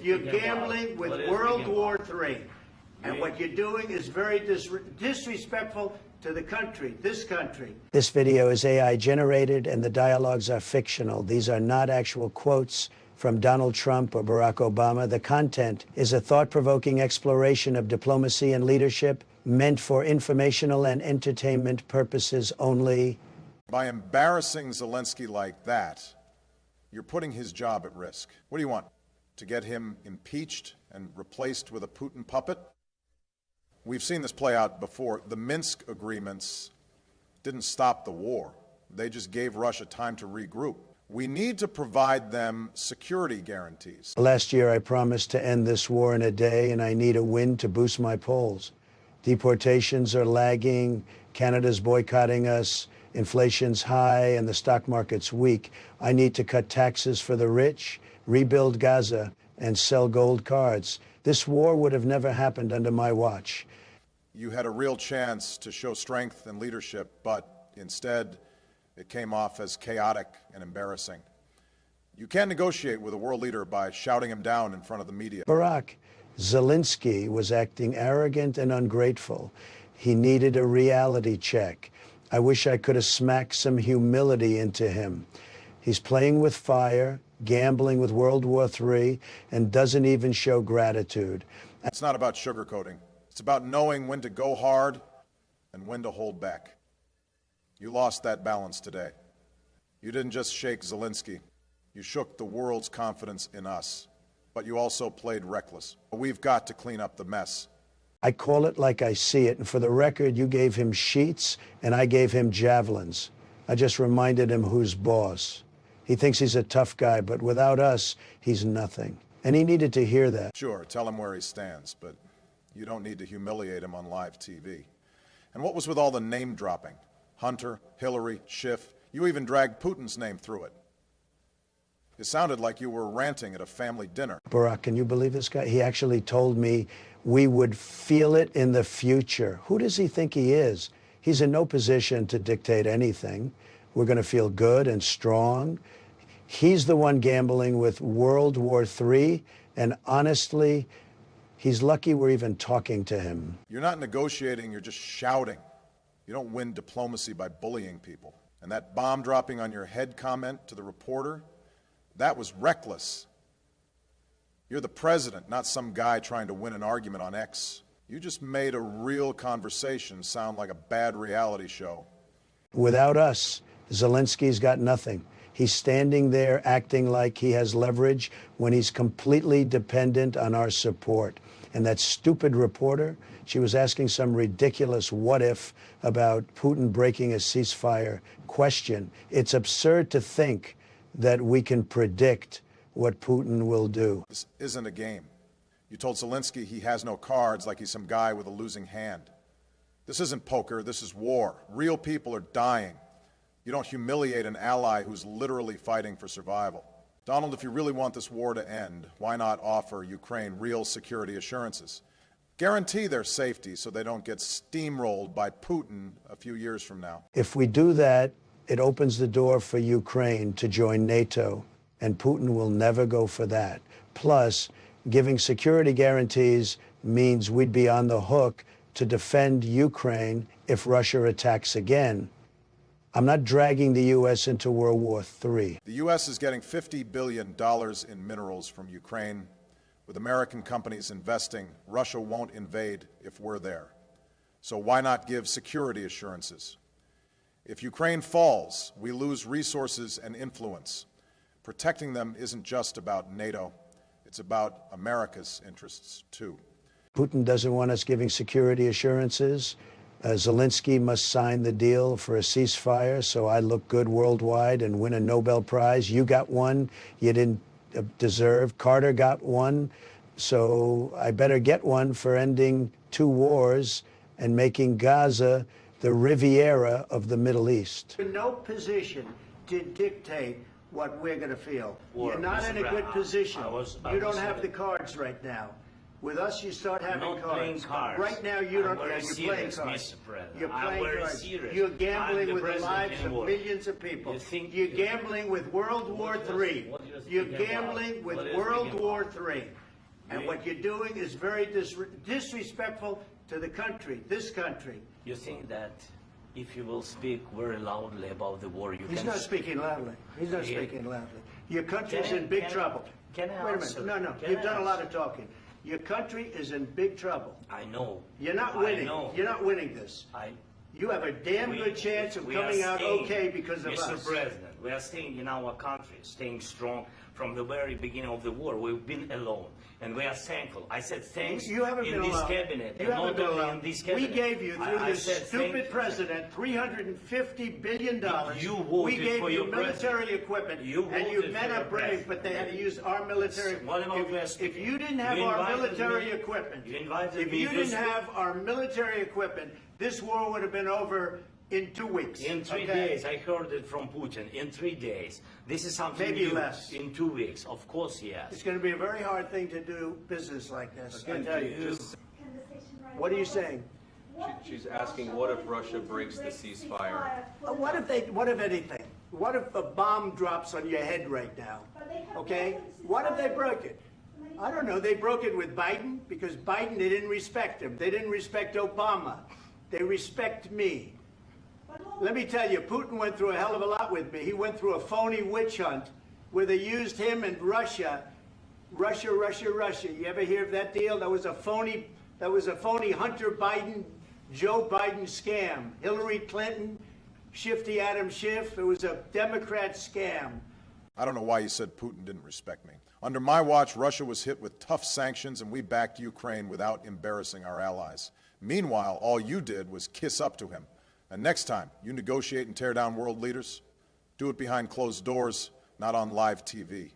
You're gambling with World War III. And what you're doing is very disrespectful to the country, this country. This video is AI generated and the dialogues are fictional. These are not actual quotes from Donald Trump or Barack Obama. The content is a thought-provoking exploration of diplomacy and leadership meant for informational and entertainment purposes only. By embarrassing Zelensky like that, you're putting his job at risk. What do you want? To get him impeached and replaced with a Putin puppet? We've seen this play out before. The Minsk agreements didn't stop the war. They just gave Russia time to regroup. We need to provide them security guarantees. Last year, I promised to end this war in a day, and I need a win to boost my polls. Deportations are lagging, Canada's boycotting us, inflation's high, and the stock market's weak. I need to cut taxes for the rich, rebuild Gaza, and sell gold cards. This war would have never happened under my watch. You had a real chance to show strength and leadership, but instead, it came off as chaotic and embarrassing. You can't negotiate with a world leader by shouting him down in front of the media. Barack, Zelensky was acting arrogant and ungrateful. He needed a reality check. I wish I could have smacked some humility into him. He's playing with fire, gambling with World War III, and doesn't even show gratitude. It's not about sugarcoating. It's about knowing when to go hard and when to hold back. You lost that balance today. You didn't just shake Zelensky. You shook the world's confidence in us. But you also played reckless. We've got to clean up the mess. I call it like I see it, and for the record, you gave him sheets and I gave him javelins. I just reminded him who's boss. He thinks he's a tough guy, but without us, he's nothing. And he needed to hear that. Sure, tell him where he stands, but you don't need to humiliate him on live TV. And what was with all the name dropping? Hunter, Hillary, Schiff, you even dragged Putin's name through it. It sounded like you were ranting at a family dinner. Barack, can you believe this guy? He actually told me we would feel it in the future. Who does he think he is? He's in no position to dictate anything. We're going to feel good and strong. He's the one gambling with World War III, and honestly, he's lucky we're even talking to him. You're not negotiating, you're just shouting. You don't win diplomacy by bullying people. And that bomb dropping on your head comment to the reporter, that was reckless. You're the president, not some guy trying to win an argument on X. You just made a real conversation sound like a bad reality show. Without us, Zelensky's got nothing. He's standing there acting like he has leverage when he's completely dependent on our support. And that stupid reporter, she was asking some ridiculous what if about Putin breaking a ceasefire question. It's absurd to think that we can predict what Putin will do. This isn't a game. You told Zelensky he has no cards, like he's some guy with a losing hand. This isn't poker, this is war. Real people are dying. You don't humiliate an ally who's literally fighting for survival. Donald, if you really want this war to end, why not offer Ukraine real security assurances? Guarantee their safety so they don't get steamrolled by Putin a few years from now. If we do that, it opens the door for Ukraine to join NATO, and Putin will never go for that. Plus, giving security guarantees means we'd be on the hook to defend Ukraine if Russia attacks again. I'm not dragging the U.S. into World War III. The U.S. is getting $50 billion in minerals from Ukraine. With American companies investing, Russia won't invade if we're there. So why not give security assurances? If Ukraine falls, we lose resources and influence. Protecting them isn't just about NATO. It's about America's interests, too. Putin doesn't want us giving security assurances. Zelensky must sign the deal for a ceasefire, so I look good worldwide and win a Nobel Prize. You got one you didn't deserve. Carter got one, so I better get one for ending 2 wars and making Gaza the Riviera of the Middle East. In no position to dictate what we're going to feel. You're not in a good position. You don't have the cards right now. With us, you start having cards. Right now, you don't. You're playing cards. You're playing cards. You're gambling with the lives of millions of people. You're gambling with World War III. You're gambling with World War III. And what you're doing is very disrespectful to the country, this country. You think that if you will speak very loudly about the war, you He's can... not speaking loudly. He's not speaking loudly. Your country's in big trouble. Can I Wait a answer? minute. No, Can you've I done a lot answer? of talking. Your country is in big trouble. I know. You're not I winning. know. You're not winning this. You have a damn good chance of coming out okay because of us. Mr. President, we are staying in our country, staying strong from the very beginning of the war. We've been alone, and we are thankful. I said thanks You haven't in been this alone. cabinet, You and haven't not been only alone. in this cabinet. We gave you, through I this said stupid president, $350 billion. You voted we gave for you your military president. equipment, You and you voted men for your are brave, president. but they had to use our military. What about If you didn't You have our invited military me- equipment, you invited if me you to didn't speak. have our military equipment, this war would have been over in 2 weeks. In 3 okay? days, I heard it from Putin. In 3 days, this is something Maybe new. less. In 2 weeks, of course, yes. It's going to be a very hard thing to do business like this. I tell you. What are you saying? She's asking, what if Russia breaks the ceasefire? What if anything? What if a bomb drops on your head right now? Okay? What if they broke it? I don't know. They broke it with Biden because Biden, they didn't respect him. They didn't respect Obama. They respect me. Let me tell you, Putin went through a hell of a lot with me. He went through a phony witch hunt where they used him and Russia. Russia. You ever hear of that deal? That was a phony Hunter Biden, Joe Biden scam. Hillary Clinton, shifty Adam Schiff. It was a Democrat scam. I don't know why you said Putin didn't respect me. Under my watch, Russia was hit with tough sanctions, and we backed Ukraine without embarrassing our allies. Meanwhile, all you did was kiss up to him. And next time you negotiate and tear down world leaders, do it behind closed doors, not on live TV.